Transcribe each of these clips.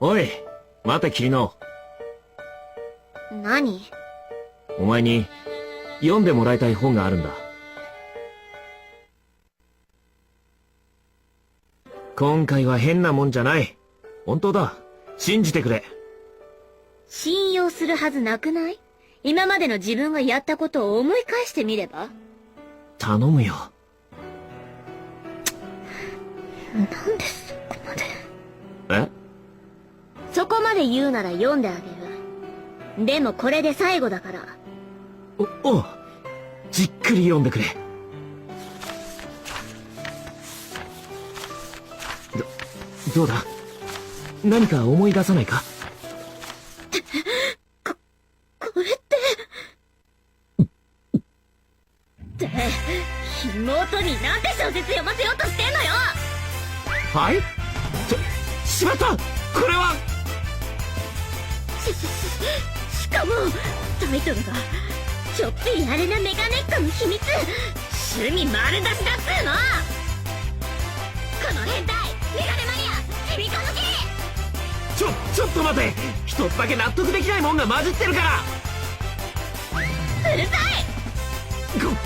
おい、待て、霧の。何？お前に読んでもらいたい本があるんだ。今回は変なもんじゃない。本当だ。信じてくれ。信用するはずなくない？今までの自分がやったことを思い返してみれば？頼むよ。なんでそこまで。え？そこまで言うなら読んであげる。でもこれで最後だから。おう。じっくり読んでくれ。どうだ？何か思い出さないか？これって。妹になんで小説読ませようとしてんのよ！はい？しまった！これは！しかも、タイトルが、ちょっぴりあれなメガネックの秘密、趣味丸出しだっつーの！この変態、メガネマニア、ちびかずき！ちょっと待て！一つだけ納得できないもんが混じってるから！うるさい！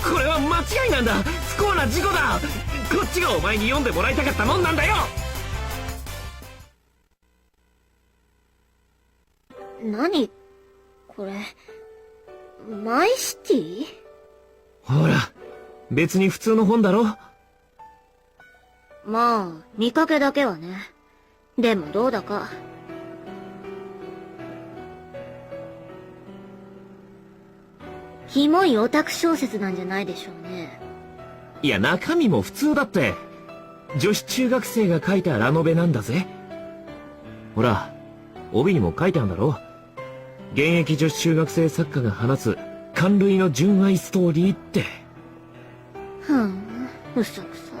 これは間違いなんだ！不幸な事故だ！こっちがお前に読んでもらいたかったもんなんだよ！何これ、マイシティ？ほら、別に普通の本だろ？まあ、見かけだけはね。でもどうだか。キモいオタク小説なんじゃないでしょうね。いや、中身も普通だって。女子中学生が書いたラノベなんだぜ。ほら、帯にも書いてあるんだろ？現役女子中学生作家が放つ感類の純愛ストーリーって。嘘くさ。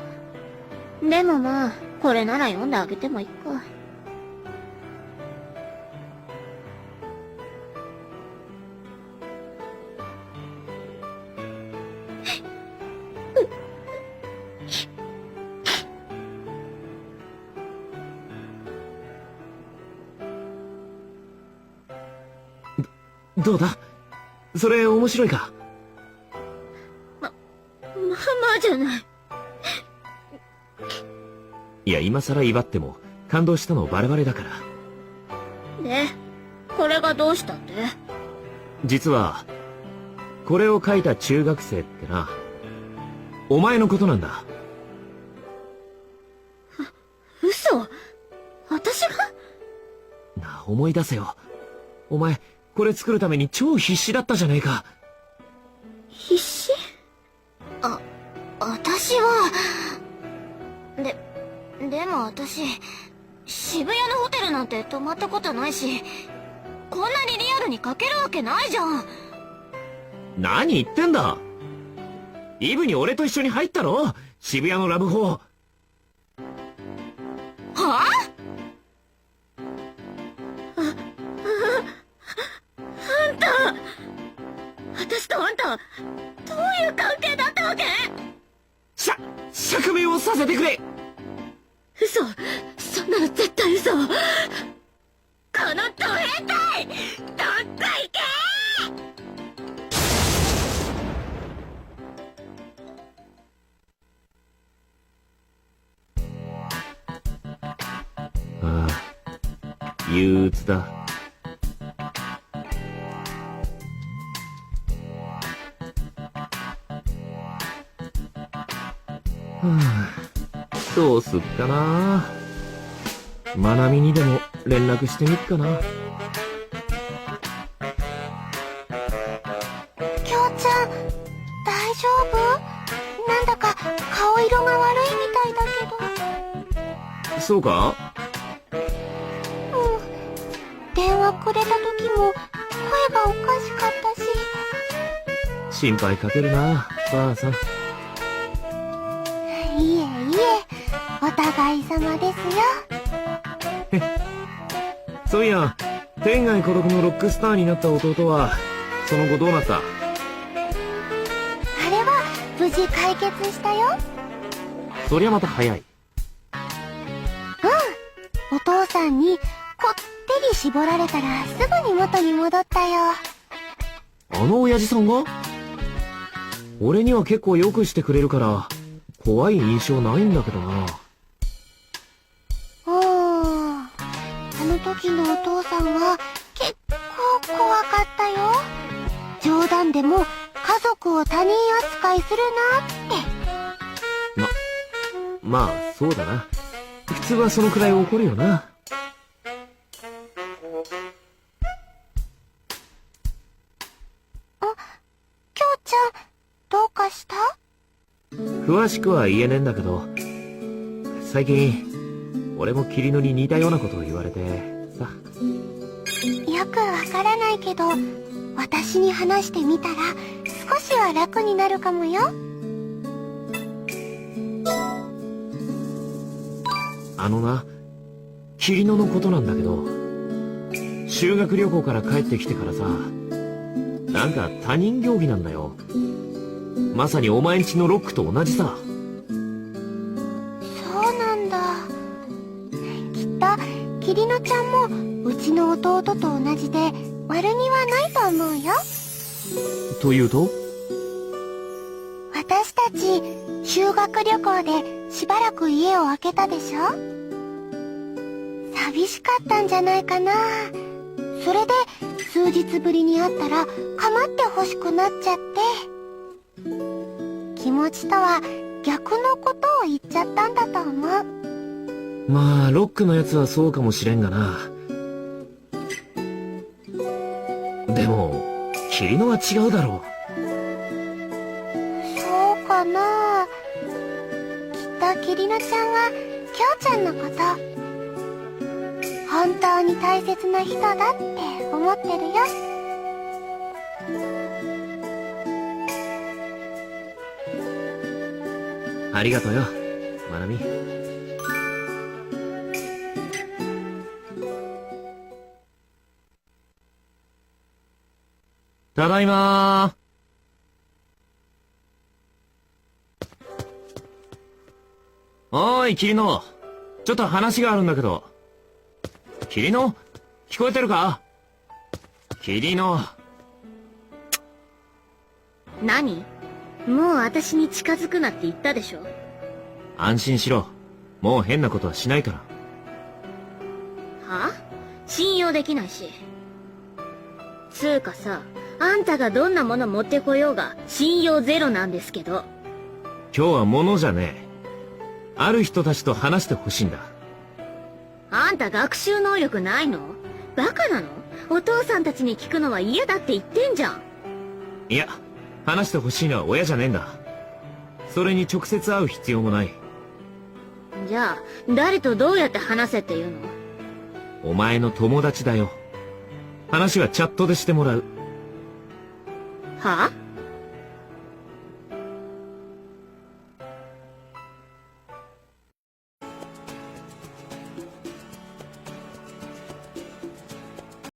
でもまあ、これなら読んであげてもいいか。どうだ？それ面白いか？まあじゃない。いや、今更威張っても感動したのバレバレだから。で、これがどうしたって？実は、これを書いた中学生ってな、お前のことなんだ。嘘？私が？なあ、思い出せよ。お前、これ作るために超必死だったじゃねえか。必死？私は、でも私、渋谷のホテルなんて泊まったことないし、こんなにリアルに書けるわけないじゃん。何言ってんだ。イブに俺と一緒に入ったろ？渋谷のラブホ。はあ？あんた、私とあんた、どういう関係だったわけ？釈明をさせてくれ！嘘、そんなの絶対嘘。このド変態、どっか行け！ああ、憂鬱だ。どうすっかな。まなみにでも連絡してみっかな。きょうちゃん、大丈夫？なんだか顔色が悪いみたいだけど。そうか？電話くれた時も声がおかしかったし。心配かけるな、ばあさん。いえ、お互い様ですよ。そういや、天涯孤独のロックスターになった弟は、その後どうなった？あれは無事解決したよ。そりゃまた早い。お父さんにこってり絞られたらすぐに元に戻ったよ。あの親父さんが？俺には結構よくしてくれるから、怖い印象ないんだけどな。あの時のお父さんは結構怖かったよ。冗談でも家族を他人扱いするなって。まあ、そうだな。普通はそのくらい怒るよな。きょうちゃん、どうかした？詳しくは言えねえんだけど、最近、俺も霧野に似たようなことを言われて、さ。よくわからないけど、私に話してみたら少しは楽になるかもよ。あのな、霧野のことなんだけど、修学旅行から帰ってきてからさ、なんか他人行儀なんだよ。まさにお前んちのロックと同じさ。そうなんだ。きっと霧乃ちゃんもうちの弟と同じで悪気はないと思うよ。というと？私たち修学旅行でしばらく家を空けたでしょ。寂しかったんじゃないかな。それで数日ぶりに会ったら構ってほしくなっちゃって、気持ちとは逆のことを言っちゃったんだと思う。まあロックのやつはそうかもしれんがな。でも霧野は違うだろう。そうかな。きっと霧乃ちゃんはきょうちゃんのこと本当に大切な人だって思ってるよ。ありがとうよ、まなみ。ただいまー。おーい、霧野。ちょっと話があるんだけど。霧野？聞こえてるか？霧野。何？もう私に近づくなって言ったでしょ。安心しろ。もう変なことはしないから。は？信用できないし。つうかさ、あんたがどんなもの持ってこようが信用ゼロなんですけど。今日は物じゃねえ。ある人たちと話してほしいんだ。あんた学習能力ないの？バカなの？お父さんたちに聞くのは嫌だって言ってんじゃん。いや、話してほしいのは親じゃねえんだ。それに直接会う必要もない。じゃあ、誰とどうやって話せっていうの？お前の友達だよ。話はチャットでしてもらう。は？